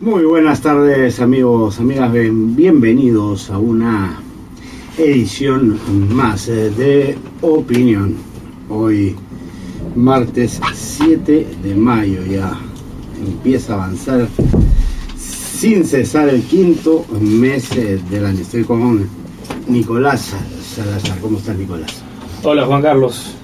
Muy buenas tardes, amigos, amigas, bienvenidos a una edición más de Opinión. Hoy martes 7 de mayo ya empieza a avanzar sin cesar el quinto mes del año. Estoy con Nicolás Salazar. ¿Cómo estás, Nicolás? Hola, Juan Carlos.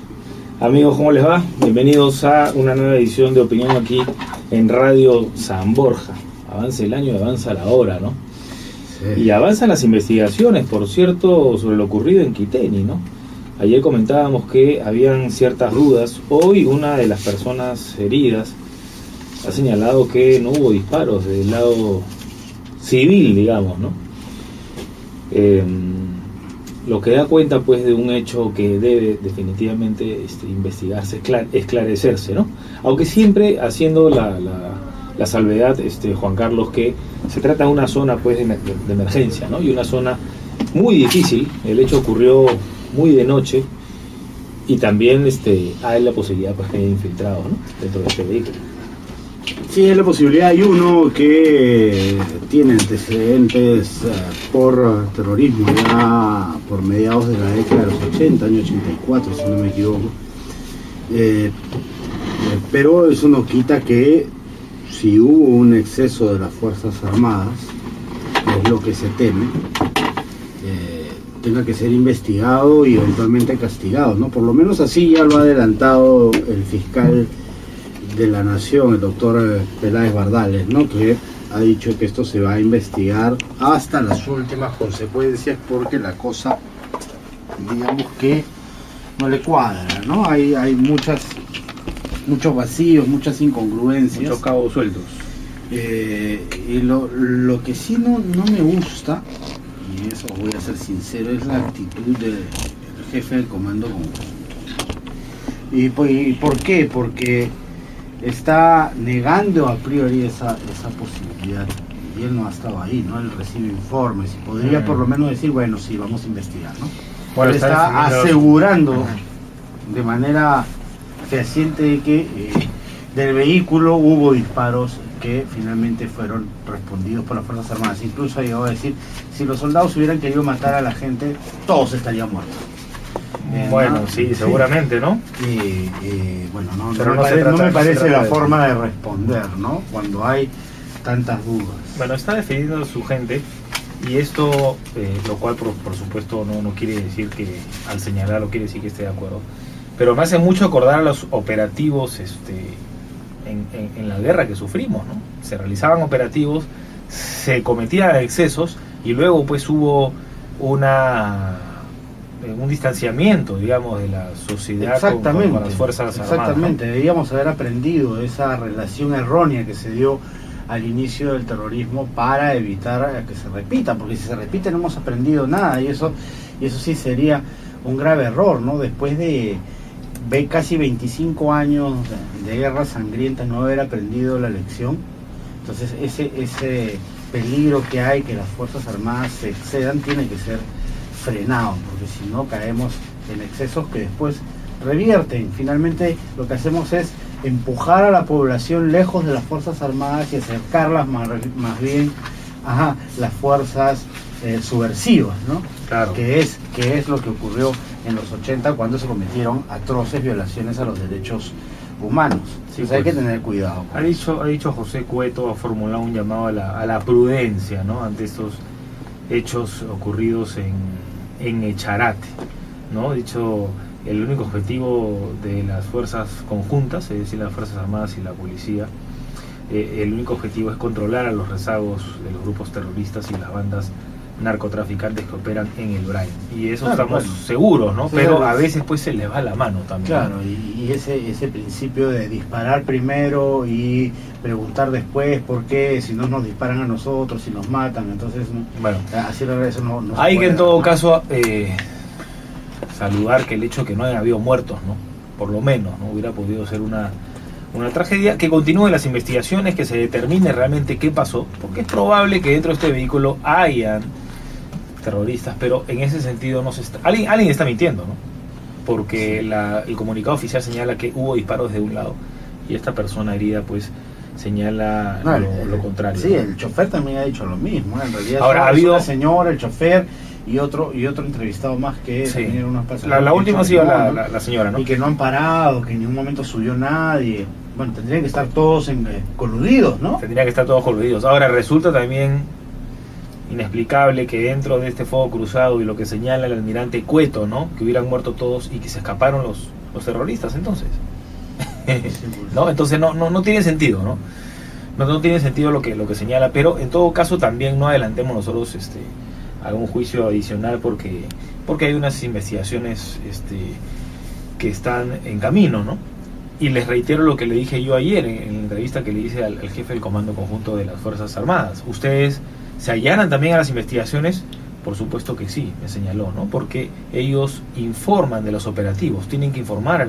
Amigos, ¿cómo les va? Bienvenidos a una nueva edición de Opinión aquí en Radio San Borja. Avanza el año, avanza la hora, ¿no? Sí. Y avanzan las investigaciones, por cierto, sobre lo ocurrido en Quiteni, ¿no? Ayer comentábamos que habían ciertas dudas. Hoy una de las personas heridas ha señalado que no hubo disparos del lado civil, digamos, ¿no? Lo que da cuenta, pues, de un hecho que debe definitivamente investigarse, esclarecerse, ¿no? Aunque siempre haciendo la salvedad, Juan Carlos, que se trata de una zona, pues, de emergencia, ¿no? Y una zona muy difícil. El hecho ocurrió muy de noche y también hay la posibilidad, pues, que haya infiltrados, ¿no?, dentro de este vehículo. Sí, es la posibilidad. Hay uno que tiene antecedentes por terrorismo ya por mediados de la década de los 80, año 84, si no me equivoco. Pero eso no quita que si hubo un exceso de las Fuerzas Armadas, que es lo que se teme, tenga que ser investigado y eventualmente castigado, ¿no? Por lo menos así ya lo ha adelantado el fiscal de la Nación, el doctor Peláez Bardales, ¿no?, que ha dicho que esto se va a investigar hasta las últimas consecuencias, porque la cosa, digamos que no le cuadra, ¿no? Hay muchos vacíos, muchas incongruencias, muchos cabos sueltos. Y lo que sí no me gusta, y eso voy a ser sincero, es la actitud del jefe del comando conjunto. ¿Y por qué? Porque está negando a priori esa posibilidad, y él no ha estado ahí, ¿no? Él recibe informes y podría por lo menos decir, bueno, sí, vamos a investigar, ¿no? Bueno, él está asegurando de manera fehaciente de que del vehículo hubo disparos que finalmente fueron respondidos por las Fuerzas Armadas. Incluso ha llegado a decir, si los soldados hubieran querido matar a la gente, todos estarían muertos. Bueno, sí, seguramente, ¿no? Bueno, no me parece la forma de responder, ¿no?, cuando hay tantas dudas. Bueno, está defendiendo a su gente, y esto, lo cual por supuesto no quiere decir que al señalarlo quiere decir que esté de acuerdo, pero me hace mucho acordar a los operativos en la guerra que sufrimos, ¿no? Se realizaban operativos, se cometían excesos y luego, pues, hubo un distanciamiento, digamos, de la sociedad con las Fuerzas Armadas. Exactamente, ¿no? Debíamos haber aprendido esa relación errónea que se dio al inicio del terrorismo para evitar que se repita, porque si se repite no hemos aprendido nada, y eso sí sería un grave error, ¿no? Después de casi 25 años de guerra sangrienta, no haber aprendido la lección. Entonces ese peligro que hay, que las Fuerzas Armadas se excedan, tiene que ser frenado, porque si no caemos en excesos que después revierten. Finalmente lo que hacemos es empujar a la población lejos de las Fuerzas Armadas y acercarlas más bien a las fuerzas subversivas, ¿no? Claro. Que es lo que ocurrió en los 80, cuando se cometieron atroces violaciones a los derechos humanos. Sí, pues, hay que tener cuidado. Ha dicho José Cueto, ha formulado un llamado a la prudencia, ¿no?, ante estos hechos ocurridos en Echarate, ¿no? Ha dicho, el único objetivo de las fuerzas conjuntas, es decir, las Fuerzas Armadas y la policía, el único objetivo es controlar a los rezagos de los grupos terroristas y las bandas narcotraficantes que operan en el Brain. Y eso, claro, estamos seguros, ¿no? Sí, pero claro, a veces, pues, se les va la mano también. Claro, y ese principio de disparar primero y preguntar después por qué, si no nos disparan a nosotros, si nos matan, entonces, bueno, así la verdad, eso no hay que en todo caso saludar que el hecho que no haya habido muertos, ¿no?, por lo menos, ¿no?, hubiera podido ser una tragedia. Que continúen las investigaciones, que se determine realmente qué pasó, porque es probable que dentro de este vehículo hayan terroristas, pero en ese sentido no se está, alguien está mintiendo, ¿no? Porque el comunicado oficial señala que hubo disparos de un lado y esta persona herida, pues, señala No, lo contrario. Sí, el chofer también ha dicho lo mismo, ¿no? En realidad Ahora, es ha habido una señora, el chofer y otro entrevistado más que sí. también unos pasajeros. La última ha sido ¿no? la señora, ¿no? Y que no han parado, que en ningún momento subió nadie. Bueno, tendrían que estar todos coludidos, ¿no? Tendría que estar todos coludidos. Ahora, resulta también inexplicable que dentro de este fuego cruzado y lo que señala el almirante Cueto, ¿no? Que hubieran muerto todos y que se escaparon los terroristas, entonces. ¿No? Entonces no tiene sentido, ¿no? No tiene sentido lo que señala, pero en todo caso también no adelantemos nosotros algún juicio adicional porque hay unas investigaciones que están en camino, ¿no? Y les reitero lo que le dije yo ayer en la entrevista que le hice al jefe del Comando Conjunto de las Fuerzas Armadas. ¿Ustedes se allanan también a las investigaciones? Por supuesto que sí, me señaló, ¿no? Porque ellos informan de los operativos, tienen que informar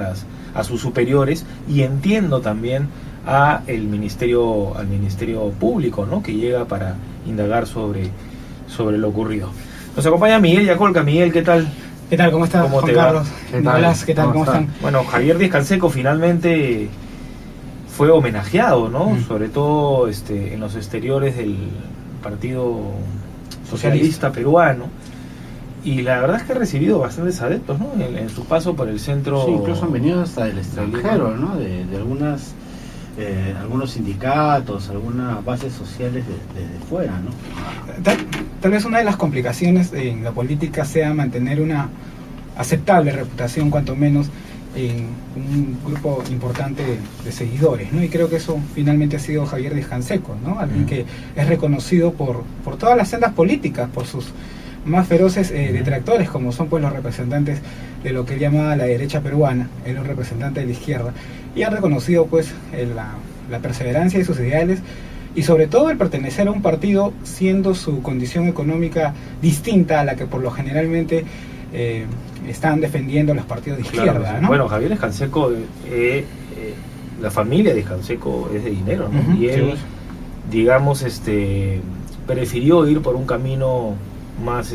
a sus superiores, y entiendo también al Ministerio Público, ¿no? Que llega para indagar sobre lo ocurrido. Nos acompaña Miguel Yacolca. Miguel, ¿qué tal? ¿Qué tal? ¿Cómo estás, Juan Carlos? Nicolás, ¿qué tal? ¿Cómo están? Bueno, Javier Díaz Canseco finalmente fue homenajeado, ¿no? Sobre todo en los exteriores del Partido Socialista Peruano, y la verdad es que ha recibido bastantes adeptos, ¿no? En su paso por el centro. Sí, incluso han venido hasta del extranjero, ¿no? De algunos sindicatos, algunas bases sociales desde fuera, ¿no? Tal vez una de las complicaciones en la política sea mantener una aceptable reputación, cuanto menos en un grupo importante de seguidores, ¿no? Y creo que eso finalmente ha sido Javier Díaz Canseco, ¿no? Alguien que es reconocido por todas las sendas políticas, por sus más feroces detractores, como son pues los representantes de lo que él llamaba la derecha peruana, él es un representante de la izquierda, y ha reconocido pues la perseverancia de sus ideales, y sobre todo el pertenecer a un partido siendo su condición económica distinta a la que por lo generalmente están defendiendo los partidos de izquierda, claro, ¿no? Bueno, Javier Díaz Canseco, la familia de Canseco es de dinero, ¿no? Y él, digamos, prefirió ir por un camino más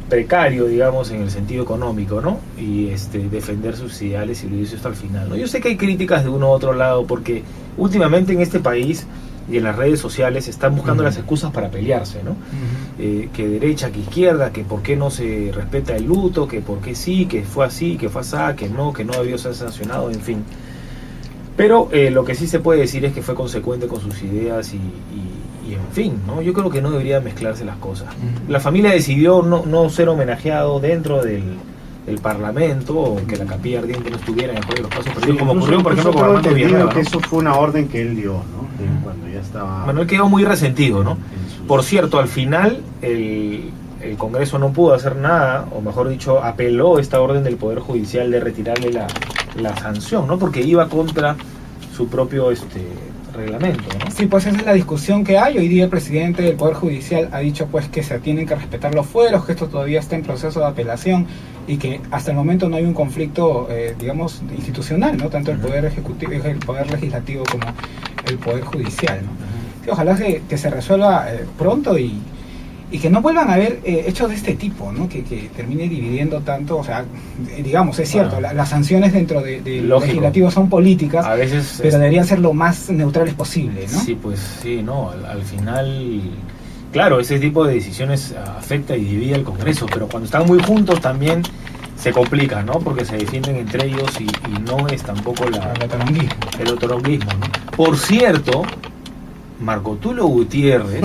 precario, digamos, en el sentido económico, ¿no? Y defender sus ideales, y lo hizo hasta el final, ¿no? Yo sé que hay críticas de uno u otro lado, porque últimamente en este país y en las redes sociales están buscando las excusas para pelearse, ¿no? Que derecha, que izquierda, que por qué no se respeta el luto, que por qué sí, que fue así, que fue así, que no debió ser sancionado, en fin. Pero lo que sí se puede decir es que fue consecuente con sus ideas y en fin, ¿no? Yo creo que no deberían mezclarse las cosas. La familia decidió no ser homenajeado dentro del Parlamento, o que la Capilla Ardiente no estuviera en el juego de los pasos perdidos, como ocurrió, por ejemplo, con Armando Villanueva, ¿no? Que eso fue una orden que él dio, ¿no? Cuando ya estaba... Bueno, él quedó muy resentido, ¿no? Por cierto, al final el Congreso no pudo hacer nada, o mejor dicho, apeló esta orden del Poder Judicial de retirarle la sanción, ¿no? Porque iba contra su propio reglamento, ¿no? Sí, pues esa es la discusión que hay. Hoy día el presidente del Poder Judicial ha dicho pues que se tienen que respetar los fueros, que esto todavía está en proceso de apelación y que hasta el momento no hay un conflicto, digamos, institucional, ¿no? Tanto el Poder Ejecutivo, el Poder Legislativo como el Poder Judicial, ¿no? Sí, ojalá que se resuelva pronto y que no vuelvan a haber hechos de este tipo, ¿no? Que termine dividiendo tanto, o sea, digamos, es cierto, bueno, las sanciones dentro del legislativo son políticas, a veces pero deberían ser lo más neutrales posible, ¿no? Sí, pues sí, no, al final, claro, ese tipo de decisiones afecta y divide al Congreso, pero cuando están muy juntos también se complica, ¿no? Porque se defienden entre ellos y no es tampoco el otoronguismo, ¿no? Por cierto, Marco Tulio Gutiérrez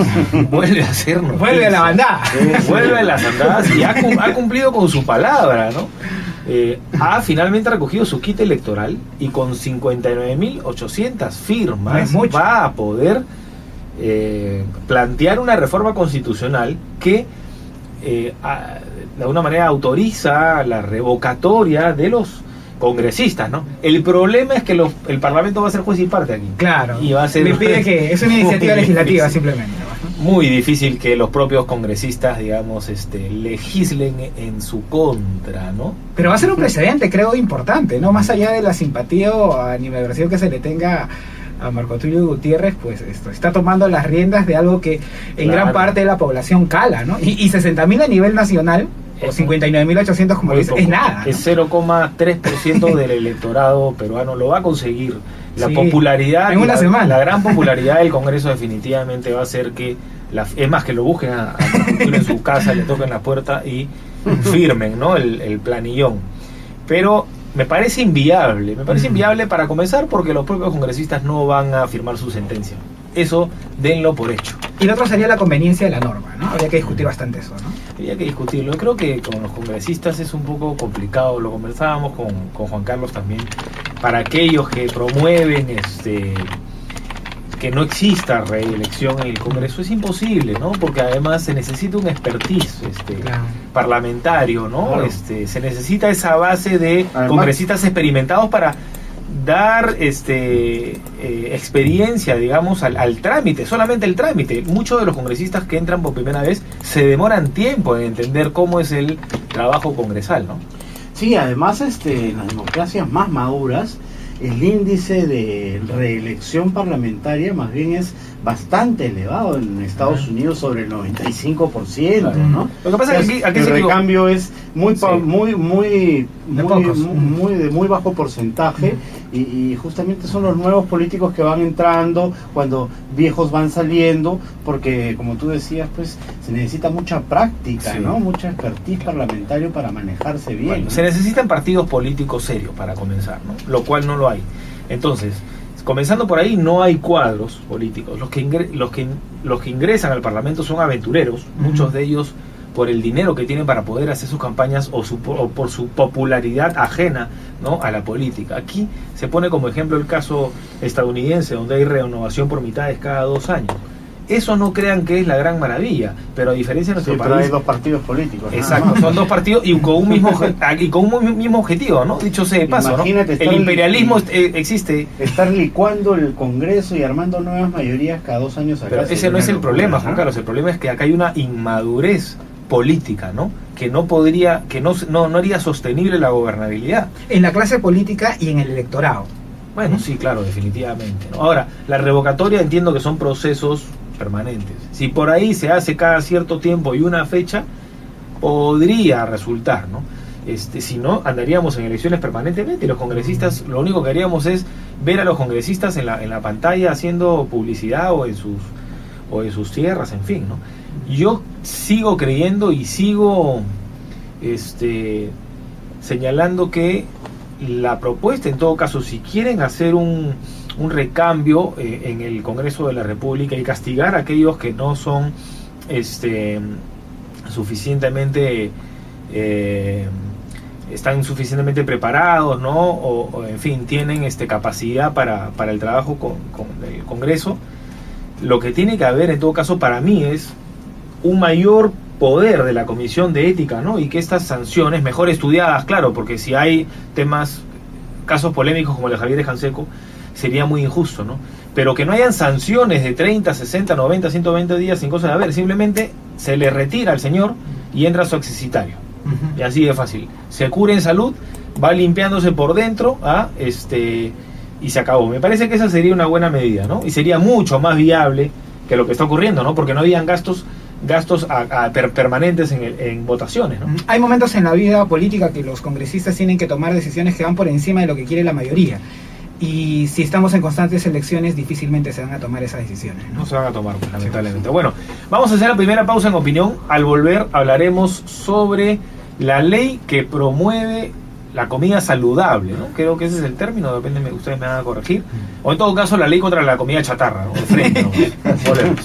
vuelve a hacer noticia. Vuelve a la bandada. Vuelve a las andadas y ha cumplido con su palabra, ¿no? Ha finalmente recogido su kit electoral y con 59.800 firmas va a poder plantear una reforma constitucional que de alguna manera autoriza la revocatoria de los congresistas, ¿no? El problema es que el Parlamento va a ser juez y parte aquí. Claro. Y va a ser me pide que es una iniciativa legislativa simplemente, ¿no? Muy difícil que los propios congresistas, digamos, legislen en su contra, ¿no? Pero va a ser un precedente, creo, importante, ¿no? Más allá de la simpatía o animadversión que se le tenga a Marco Tulio Gutiérrez, pues está tomando las riendas de algo que en gran parte de la población cala, ¿no? Y 60.000 a nivel nacional, o 59.800 como dice, es nada, ¿no? Es 0,3% del electorado peruano, lo va a conseguir. La Sí, popularidad, en una semana. la gran popularidad del Congreso definitivamente va a hacer que, es más, que lo busquen a en su casa, le toquen la puerta y firmen, ¿no? el planillón. Pero me parece inviable para comenzar, porque los propios congresistas no van a firmar su sentencia. Eso denlo por hecho. Y lo otro sería la conveniencia de la norma, ¿no? Habría que discutir bastante eso, ¿no? Habría que discutirlo. Creo que con los congresistas es un poco complicado, lo conversábamos con Juan Carlos también, para aquellos que promueven que no exista reelección en el Congreso. Es imposible, ¿no? Porque además se necesita un expertise Claro. parlamentario, ¿no? Claro. Se necesita esa base de Además, congresistas experimentados para dar experiencia, digamos, al trámite, solamente el trámite. Muchos de los congresistas que entran por primera vez se demoran tiempo en entender cómo es el trabajo congresal, ¿no? Sí, además en las democracias más maduras el índice de reelección parlamentaria más bien es bastante elevado en Estados Unidos, sobre el 95%, Claro. ¿no? Lo que pasa es que aquí el se equivoca. recambio es muy Sí. de muy bajo porcentaje, y justamente son los nuevos políticos que van entrando cuando viejos van saliendo, porque como tú decías, pues se necesita mucha práctica, Sí. ¿no? Mucha expertise parlamentario para manejarse bien. Bueno, ¿no? se necesitan partidos políticos serios para comenzar, ¿no? Lo cual no lo hay. Entonces, comenzando por ahí, no hay cuadros políticos. Los que ingresan al Parlamento son aventureros, muchos de ellos por el dinero que tienen para poder hacer sus campañas o por su popularidad ajena, ¿no?, a la política. Aquí se pone como ejemplo el caso estadounidense, donde hay renovación por mitades cada 2 años. Eso no crean que es la gran maravilla, pero a diferencia de nuestro Sí, pero hay país... dos partidos políticos. nada Exacto, más. son 2 partidos y con un mismo objetivo, ¿no? Dicho sea de paso, ¿no? Imagínate estar El imperialismo existe, Estar licuando el Congreso y armando nuevas mayorías cada 2 años acá. pero ese sería no es una el locura, problema, ¿no? Juan Carlos. El problema es que acá hay una inmadurez política, ¿no? Que no podría, que no haría sostenible la gobernabilidad. En la clase política y en el electorado. Bueno, sí, claro, definitivamente, ¿no? Ahora, la revocatoria entiendo que son procesos permanentes. Si por ahí se hace cada cierto tiempo y una fecha, podría resultar, ¿no? Si no, andaríamos en elecciones permanentemente, y los congresistas, lo único que haríamos es ver a los congresistas en la pantalla haciendo publicidad o en sus tierras, en fin, ¿no? Yo sigo creyendo y sigo señalando que la propuesta, en todo caso, si quieren hacer un recambio en el Congreso de la República y castigar a aquellos que no son suficientemente están suficientemente preparados, ¿no? O en fin, tienen capacidad para el trabajo con el Congreso, lo que tiene que haber en todo caso para mí es un mayor poder de la Comisión de Ética, ¿no? Y que estas sanciones, mejor estudiadas, claro, porque si hay casos polémicos como el de Javier Canseco, sería muy injusto, ¿no? Pero que no hayan sanciones de 30, 60, 90, 120 días sin cosa de haber, simplemente se le retira al señor y entra su accesitario. Y así de fácil. Se cura en salud, va limpiándose por dentro, y se acabó. Me parece que esa sería una buena medida, ¿no? Y sería mucho más viable que lo que está ocurriendo, ¿no? Porque no habían gastos permanentes en votaciones, ¿no? Hay momentos en la vida política que los congresistas tienen que tomar decisiones que van por encima de lo que quiere la mayoría. Y si estamos en constantes elecciones, difícilmente se van a tomar esas decisiones, ¿no? No se van a tomar, pues, lamentablemente. Bueno, vamos a hacer la primera pausa en opinión. Al volver hablaremos sobre la ley que promueve la comida saludable, ¿no? Creo que ese es el término, depende, ustedes me van a corregir. O en todo caso, la ley contra la comida chatarra, ¿no? De frente, ¿no? Volvemos.